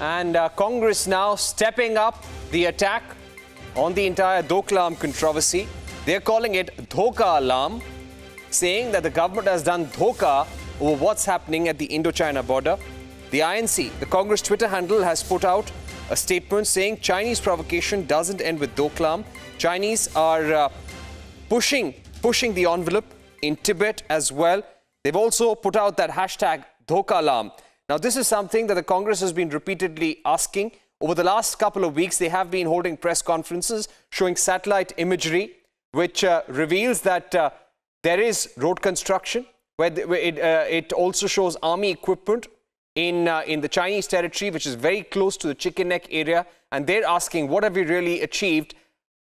And Congress now stepping up the attack on the entire Dhokalam controversy. They're calling it Dhokalam, saying that the government has done dhoka over what's happening at the Indo-China border. The INC, the Congress Twitter handle, has put out a statement saying Chinese provocation doesn't end with Dhokalam. Chinese are pushing the envelope in Tibet as well. They've also put out that hashtag Dhokalam. Now, this is something that the Congress has been repeatedly asking. Over the last couple of weeks, they have been holding press conferences showing satellite imagery, which reveals that there is road construction, where it also shows army equipment in the Chinese territory, which is very close to the Chicken Neck area. And they're asking, what have we really achieved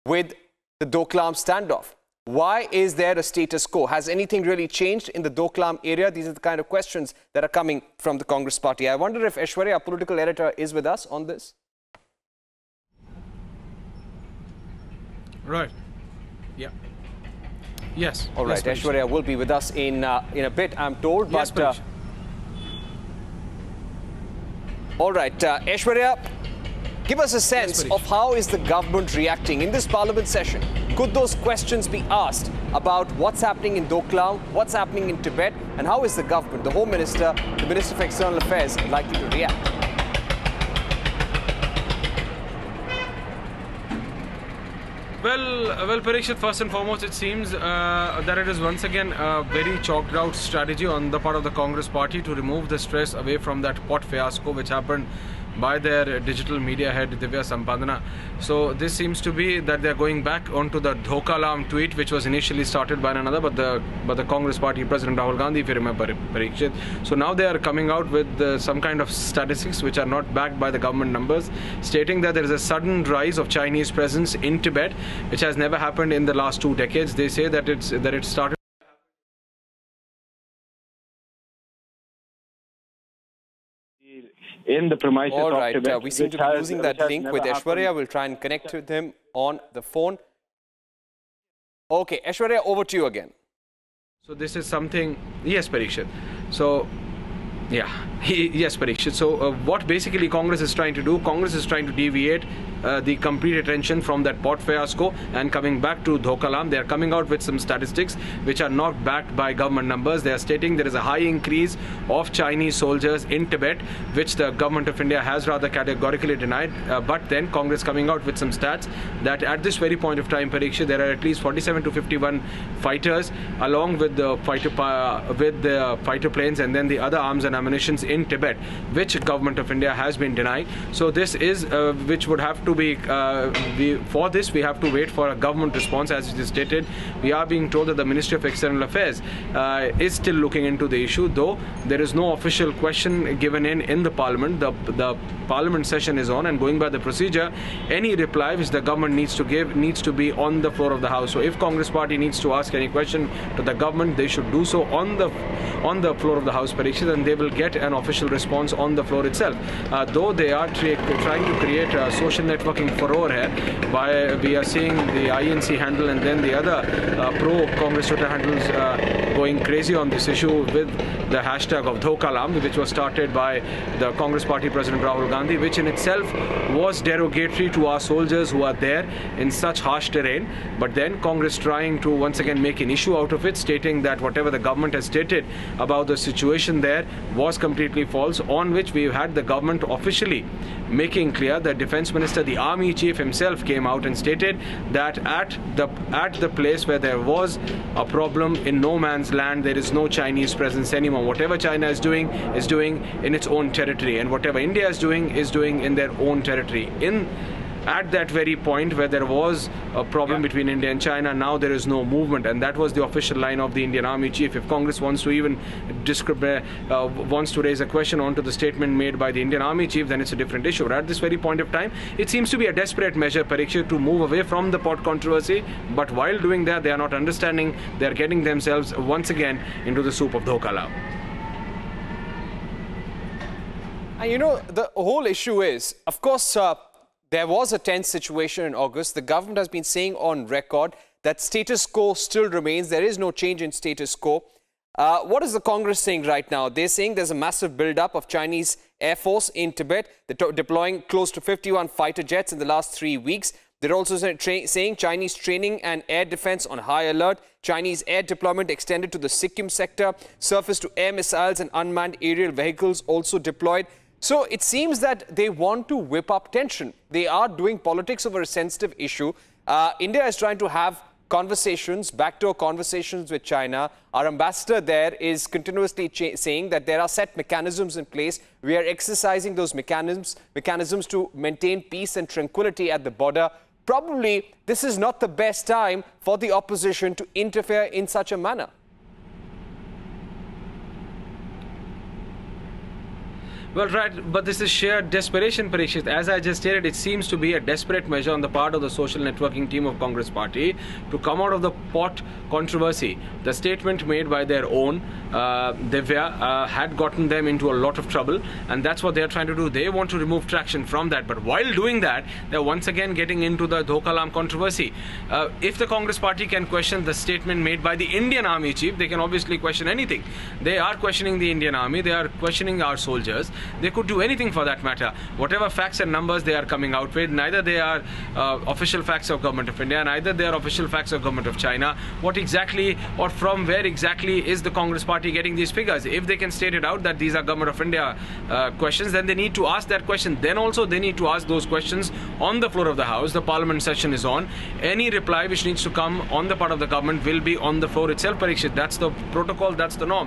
with the Dhokalam standoff? Why is there a status quo? Has anything really changed in the Dhokalam area? These are the kind of questions that are coming from the Congress party. I wonder if Aishwarya, our political editor, is with us on this. Right. Yeah. Yes. All right. Yes, Aishwarya will be with us in a bit, I'm told. Yes, but all right, Aishwarya, give us a sense of how is the government reacting in this parliament session. Could those questions be asked about what's happening in Dhokalam, what's happening in Tibet, and how is the government, the Home Minister, the Minister for External Affairs, likely to react? Well, Parikshit, first and foremost, it seems that it is once again a very chalked out strategy on the part of the Congress party to remove the stress away from that pot fiasco which happened by their digital media head Divya Sampadana. So this seems to be that they're going back onto the Dhokalam tweet, which was initially started by another, but the Congress party President Rahul Gandhi, if you remember, Parikshit. So now they are coming out with some kind of statistics which are not backed by the government numbers, stating that there is a sudden rise of Chinese presence in Tibet, which has never happened in the last 2 decades. They say that it started in the premises all right, of Tibet. we seem to be losing that link with Aishwarya. We'll try and connect with him on the phone. Okay, Aishwarya, over to you again. So this is something, yes, Parikshit. So, yeah, yes, Parikshit. So what basically Congress is trying to do, Congress is trying to deviate the complete attention from that pot fiasco and coming back to Dhokalam. They are coming out with some statistics which are not backed by government numbers. They are stating there is a high increase of Chinese soldiers in Tibet, which the government of India has rather categorically denied. But then Congress coming out with some stats that at this very point of time, Parikshit, there are at least 47 to 51 fighters along with the fighter planes and then the other arms and ammunitions in Tibet, which government of India has been denying. So this is which would have to be for this we have to wait for a government response. As it is stated, we are being told that the Ministry of External Affairs is still looking into the issue, though there is no official question given in the parliament. The parliament session is on, and going by the procedure, any reply which the government needs to give needs to be on the floor of the House. So if Congress party needs to ask any question to the government, they should do so on the floor of the House, Parikshit, and they will get an official response on the floor itself. Though they are trying to create a social networking furore here, by we are seeing the INC handle and then the other pro-Congress Twitter handles going crazy on this issue with the hashtag of Dhokalam, which was started by the Congress party President Rahul Gandhi, which in itself was derogatory to our soldiers who are there in such harsh terrain. But then Congress trying to once again make an issue out of it, stating that whatever the government has stated about the situation there was completely false, on which we've had the government officially making clear. The Defence Minister, the Army Chief himself, came out and stated that at the place where there was a problem in no man's land, there is no Chinese presence anymore. Whatever China is doing in its own territory, and whatever India is doing in their own territory. At that very point where there was a problem between India and China, now there is no movement, and that was the official line of the Indian Army Chief. If Congress wants to even wants to raise a question onto the statement made by the Indian Army Chief, then it's a different issue. But at this very point of time, it seems to be a desperate measure, Parikshit, to move away from the pot controversy. But while doing that, they are not understanding. They are getting themselves once again into the soup of Dhokalam. And you know, the whole issue is, of course, there was a tense situation in August. The government has been saying on record that status quo still remains. There is no change in status quo. What is the Congress saying right now? They're saying there's a massive build-up of Chinese Air Force in Tibet. They're deploying close to 51 fighter jets in the last 3 weeks. They're also saying Chinese training and air defense on high alert. Chinese air deployment extended to the Sikkim sector. Surface-to-air missiles and unmanned aerial vehicles also deployed. So it seems that they want to whip up tension. They are doing politics over a sensitive issue. India is trying to have conversations, backdoor conversations with China. Our ambassador there is continuously saying that there are set mechanisms in place. We are exercising those mechanisms to maintain peace and tranquility at the border. Probably this is not the best time for the opposition to interfere in such a manner. Well, right, but this is sheer desperation, Parikshit. As I just stated, it seems to be a desperate measure on the part of the social networking team of Congress Party to come out of the pot controversy. The statement made by their own, Divert, had gotten them into a lot of trouble, and that's what they're trying to do. They want to remove traction from that, but while doing that, they're once again getting into the Dhokalam controversy. If the Congress Party can question the statement made by the Indian Army Chief, they can obviously question anything. They are questioning the Indian Army, they are questioning our soldiers. They could do anything for that matter. Whatever facts and numbers they are coming out with, neither they are official facts of Government of India, neither they are official facts of Government of China. What exactly or from where exactly is the Congress Party getting these figures? If they can state it out that these are Government of India questions, then they need to ask that question. Then also they need to ask those questions on the floor of the House. The Parliament session is on. Any reply which needs to come on the part of the government will be on the floor itself, Parikshit. That's the protocol, that's the norm.